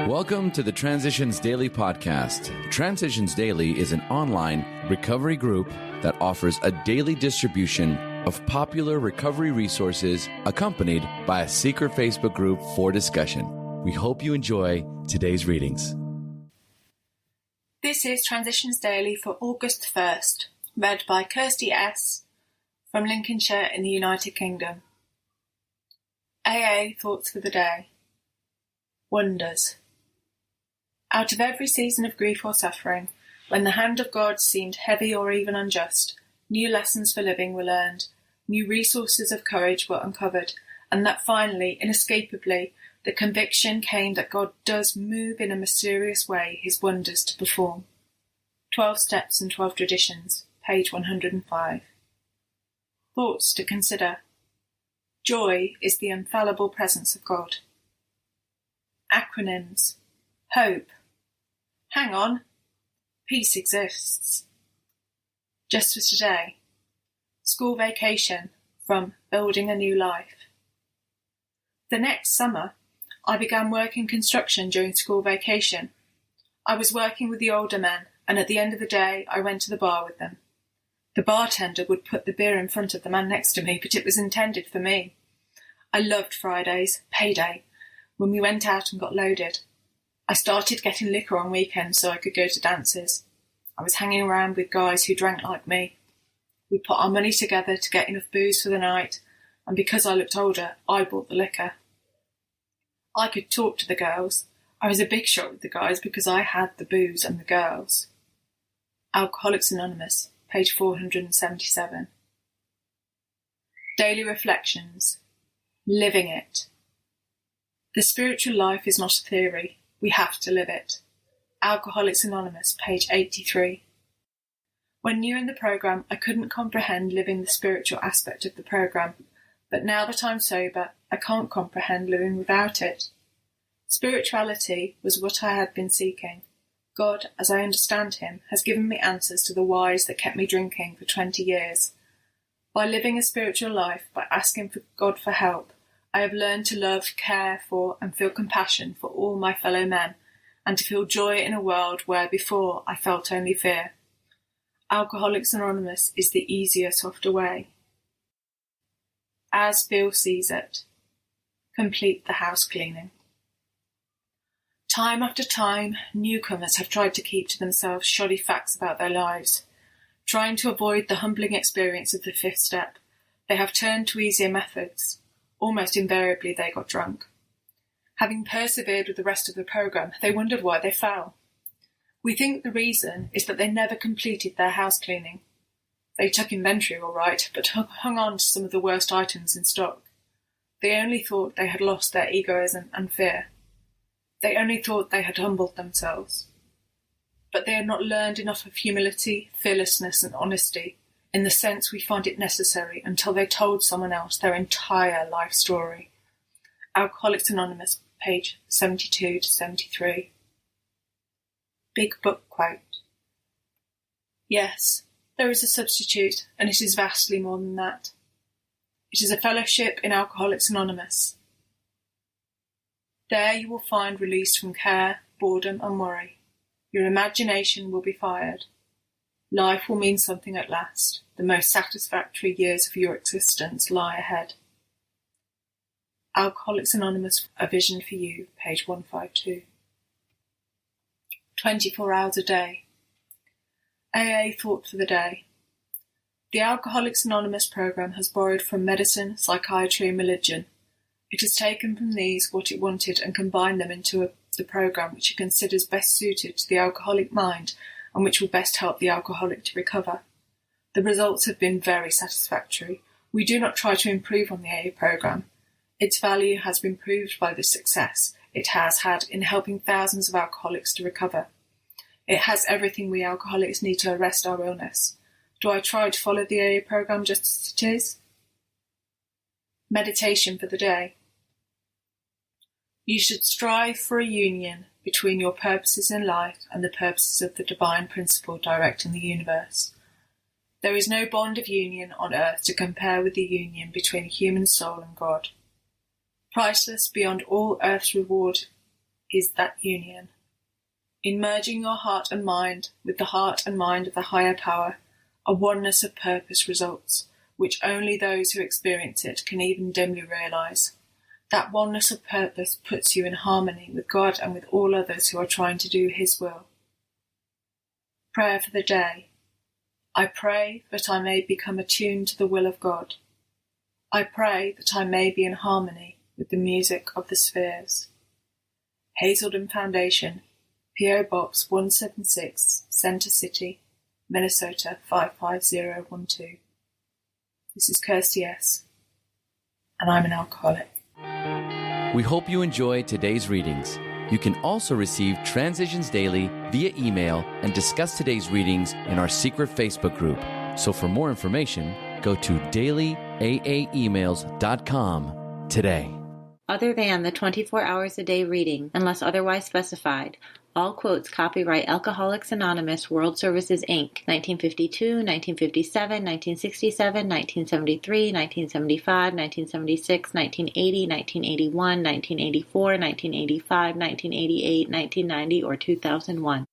Welcome to the Transitions Daily podcast. Transitions Daily is an online recovery group that offers a daily distribution of popular recovery resources accompanied by a secret Facebook group for discussion. We hope you enjoy today's readings. This is Transitions Daily for August 1st, read by Kirsty S. from Lincolnshire in the United Kingdom. AA Thoughts for the Day. Wonders. Out of every season of grief or suffering, when the hand of God seemed heavy or even unjust, new lessons for living were learned, new resources of courage were uncovered, and that finally, inescapably, the conviction came that God does move in a mysterious way his wonders to perform. 12 Steps and 12 Traditions, page 105. Thoughts to consider. Joy is the infallible presence of God. Acronyms. Hope. Hang on. Peace exists. Just for today. School vacation from Building a New Life. The next summer, I began working construction during school vacation. I was working with the older men, and at the end of the day, I went to the bar with them. The bartender would put the beer in front of the man next to me, but it was intended for me. I loved Fridays, payday, when we went out and got loaded. I started getting liquor on weekends so I could go to dances. I was hanging around with guys who drank like me. We put our money together to get enough booze for the night, and because I looked older, I bought the liquor. I could talk to the girls. I was a big shot with the guys because I had the booze and the girls. Alcoholics Anonymous, page 477. Daily Reflections. Living it. The spiritual life is not a theory. We have to live it. Alcoholics Anonymous, page 83. When new in the program, I couldn't comprehend living the spiritual aspect of the program, but now that I'm sober, I can't comprehend living without it. Spirituality was what I had been seeking. God, as I understand him, has given me answers to the whys that kept me drinking for 20 years. By living a spiritual life, by asking for God for help, I have learned to love, care for, and feel compassion for all my fellow men, and to feel joy in a world where before I felt only fear. Alcoholics Anonymous is the easier, softer way. As Bill sees it. Complete the house cleaning. Time after time, newcomers have tried to keep to themselves shoddy facts about their lives. Trying to avoid the humbling experience of the fifth step, they have turned to easier methods. Almost invariably they got drunk. Having persevered with the rest of the program, they wondered why they fell. We think the reason is that they never completed their house cleaning. They took inventory all right, but hung on to some of the worst items in stock. They only thought they had lost their egoism and fear. They only thought they had humbled themselves. But they had not learned enough of humility, fearlessness, and honesty, in the sense we find it necessary, until they told someone else their entire life story. Alcoholics Anonymous, page 72 to 73. Big Book Quote. Yes, there is a substitute, and it is vastly more than that. It is a fellowship in Alcoholics Anonymous. There you will find release from care, boredom, and worry. Your imagination will be fired. Life will mean something at last. The most satisfactory years of your existence lie ahead. Alcoholics Anonymous, A Vision for You, page 152. 24 hours a day. AA Thought for the Day. The Alcoholics Anonymous program has borrowed from medicine, psychiatry, and religion. It has taken from these what it wanted and combined them into the program which it considers best suited to the alcoholic mind and which will best help the alcoholic to recover. The results have been very satisfactory. We do not try to improve on the AA program. Its value has been proved by the success it has had in helping thousands of alcoholics to recover. It has everything we alcoholics need to arrest our illness. Do I try to follow the AA program just as it is? Meditation for the day. You should strive for a union between your purposes in life and the purposes of the divine principle directing the universe. There is no bond of union on earth to compare with the union between a human soul and God. Priceless beyond all earth's reward is that union. In merging your heart and mind with the heart and mind of the higher power, a oneness of purpose results, which only those who experience it can even dimly realize. That oneness of purpose puts you in harmony with God and with all others who are trying to do His will. Prayer for the day. I pray that I may become attuned to the will of God. I pray that I may be in harmony with the music of the spheres. Hazelden Foundation, P.O. Box 176, Center City, Minnesota 55012. This is Kirsty S., and I'm an alcoholic. We hope you enjoyed today's readings. You can also receive Transitions Daily via email and discuss today's readings in our secret Facebook group. So for more information, go to dailyaaemails.com today. Other than the 24 hours a day reading, unless otherwise specified, all quotes copyright Alcoholics Anonymous World Services, Inc., 1952, 1957, 1967, 1973, 1975, 1976, 1980, 1981, 1984, 1985, 1988, 1990, or 2001.